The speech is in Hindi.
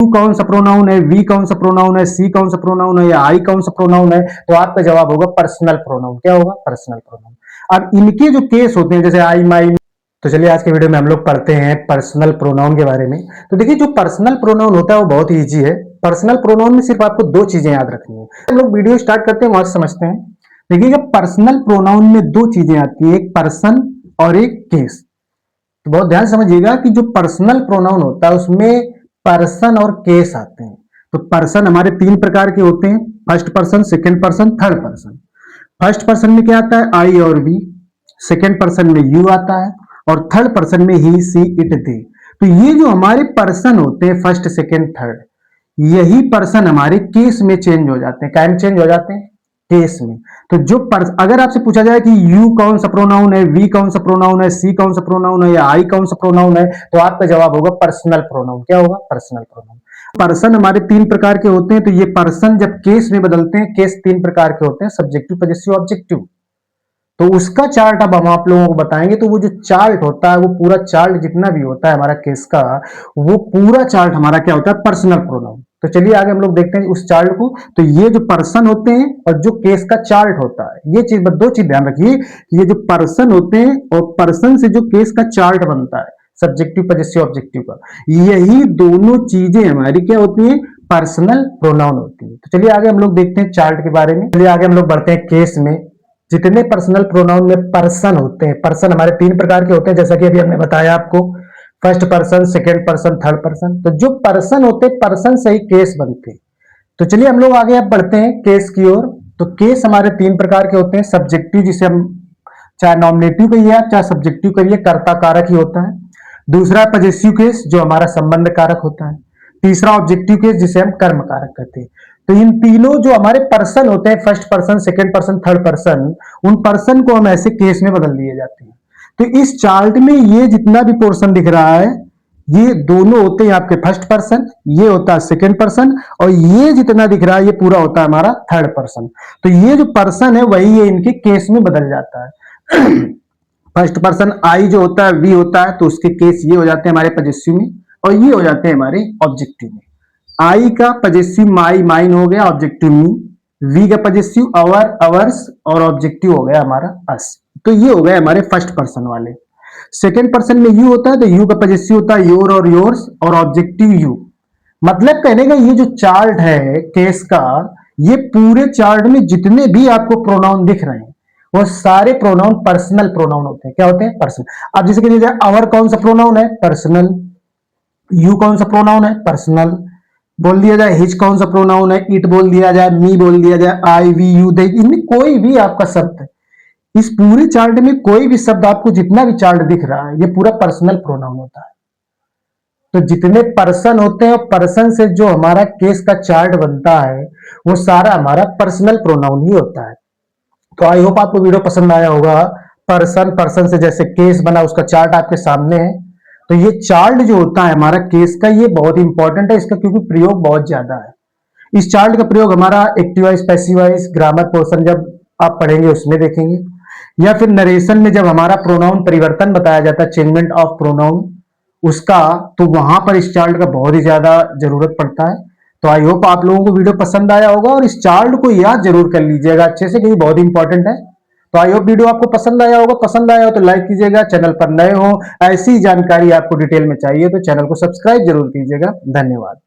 यू कौन सा प्रोनाउन है, वी कौन सा प्रोनाउन है, सी कौन सा प्रोनाउन है या आई कौन सा प्रोनाउन है, तो आपका जवाब होगा पर्सनल प्रोनाउन। क्या होगा? Personal pronoun. अब इनके जो केस होते हैं जैसे आई, माई, तो चलिए आज के वीडियो में हम लोग पढ़ते हैं पर्सनल प्रोनाउन के बारे में। तो देखिए जो पर्सनल प्रोनाउन होता है वो बहुत ही ईजी है। पर्सनल प्रोनाउन में सिर्फ आपको दो चीजें याद रखनी है। हम लोग वीडियो स्टार्ट करते हैं वहां से समझते हैं। देखिएगा पर्सनल प्रोनाउन में दो चीजें आती है, एक पर्सन और एक केस। तो बहुत ध्यान समझिएगा कि जो पर्सनल प्रोनाउन होता है उसमें पर्सन और केस आते हैं। तो पर्सन हमारे तीन प्रकार के होते हैं, first person, second person, third person. First person में क्या आता है? आई और वी। सेकंड पर्सन में यू आता है और थर्ड पर्सन में ही, सी, इट, दे। तो ये जो हमारे पर्सन होते हैं फर्स्ट, सेकंड, थर्ड, यही पर्सन हमारे केस में चेंज हो जाते हैं। क्या में चेंज हो जाते हैं? केस में। तो जो अगर आपसे पूछा जाए कि यू कौन सा प्रोनाउन है, वी कौन सा प्रोनाउन है, सी कौन सा प्रोनाउन है या आई कौन सा प्रोनाउन है, तो आपका जवाब होगा पर्सनल प्रोनाउन। क्या होगा? Personal pronoun. पर्सन हमारे तीन प्रकार के होते हैं। तो ये पर्सन जब केस में बदलते हैं, केस तीन प्रकार के होते हैं, सब्जेक्टिव, पजेसिव, ऑब्जेक्टिव। तो उसका चार्ट अब हम आप लोगों को बताएंगे। तो वो जो चार्ट होता है, वो पूरा चार्ट जितना भी होता है हमारा केस का, वो पूरा चार्ट हमारा क्या होता है? Personal pronoun. तो चलिए आगे हम लोग देखते हैं उस चार्ट को। तो ये जो पर्सन होते हैं और जो केस का चार्ट होता है, ये चीज, दो चीज ध्यान रखिए। ये जो पर्सन होते हैं और पर्सन से जो केस का चार्ट बनता है, सब्जेक्टिव, पजेसिव, ऑब्जेक्टिव का, यही दोनों चीजें हमारी क्या होती है? पर्सनल प्रोनाउन होती है। तो चलिए आगे हम लोग देखते हैं चार्ट के बारे में। चलिए आगे हम लोग बढ़ते हैं केस में। जितने पर्सनल प्रोनाउन में पर्सन होते हैं, पर्सन हमारे तीन प्रकार के होते हैं जैसा कि अभी हमने बताया आपको, first person, second person, third person. तो जो पर्सन होते हैं, पर्सन से ही केस बनते हैं। तो चलिए हम लोग आगे अब बढ़ते हैं केस की ओर। तो केस हमारे तीन प्रकार के होते हैं, सब्जेक्टिव, जिसे हम चाहे नॉमिनेटिव कहिए आप चाहे सब्जेक्टिव कहिए, कर्ता कारक ही होता है। दूसरा पजेसिव केस जो हमारा संबंध कारक होता है। तीसरा ऑब्जेक्टिव केस जिसे हम कर्म कारक कहते हैं। तो इन तीनों जो हमारे पर्सन होते हैं, first person, second person, third person, उन पर्सन को हम ऐसे केस में बदल दिए जाते हैं। तो इस चार्ट में ये जितना भी पोर्शन दिख रहा है, ये दोनों होते हैं आपके फर्स्ट पर्सन, ये होता है सेकंड पर्सन, और ये जितना दिख रहा है ये पूरा होता है हमारा थर्ड पर्सन। तो ये जो पर्सन है वही ये इनके केस में बदल जाता है। फर्स्ट पर्सन आई जो होता है, वी होता है, तो उसके केस ये हो जाते हैं हमारे पजेसिव में, और ये हो जाते हैं हमारे ऑब्जेक्टिव में। आई का पजेसिव माई, माइन हो गया, ऑब्जेक्टिव मी। वी का पजेसिव अवर, अवर्स, और ऑब्जेक्टिव हो गया हमारा अस। तो ये हो गए हमारे फर्स्ट पर्सन वाले। सेकेंड पर्सन में यू होता है, तो यू का पजेसिव होता है योर और योर्स, और ऑब्जेक्टिव यू। मतलब कहने का ये जो चार्ट है केस का, ये पूरे चार्ट में जितने भी आपको प्रोनाउन दिख रहे हैं वो सारे प्रोनाउन पर्सनल प्रोनाउन होते हैं। क्या होते हैं? पर्सनल। अब जैसे कि अवर कौन सा प्रोनाउन है? पर्सनल। यू कौन सा प्रोनाउन है? पर्सनल। बोल दिया जाए हिज कौन सा प्रोनाउन है? इट बोल दिया जाए, मी बोल दिया जाए, आई, वी, यू, दे, इनमें कोई भी आपका शब्द, इस पूरे चार्ट में कोई भी शब्द आपको जितना भी चार्ट दिख रहा है, ये पूरा पर्सनल प्रोनाउन होता है। तो जितने पर्सन होते हैं, पर्सन से जो हमारा केस का चार्ट बनता है, वो सारा हमारा पर्सनल प्रोनाउन ही होता है। तो आई होप आपको वीडियो पसंद आया होगा। पर्सन, पर्सन से जैसे केस बना, उसका चार्ट आपके सामने है। तो ये चार्ट जो होता है हमारा केस का, ये बहुत इंपॉर्टेंट है इसका, क्योंकि प्रयोग बहुत ज्यादा है। इस चार्ट का प्रयोग हमारा active voice, passive wise, grammar portion जब आप पढ़ेंगे उसमें देखेंगे, या फिर नरेशन में जब हमारा प्रोनाउन परिवर्तन बताया जाता है, चेंजमेंट ऑफ प्रोनाउन उसका, तो वहां पर इस चार्ट का बहुत ही ज्यादा जरूरत पड़ता है। तो आई होप आप लोगों को वीडियो पसंद आया होगा, और इस चार्ट को याद जरूर कर लीजिएगा अच्छे से, क्योंकि बहुत इंपॉर्टेंट है। तो आई होप वीडियो आपको पसंद आया होगा। पसंद आया हो तो लाइक कीजिएगा, चैनल पर नए हो, ऐसी जानकारी आपको डिटेल में चाहिए तो चैनल को सब्सक्राइब जरूर कीजिएगा। धन्यवाद।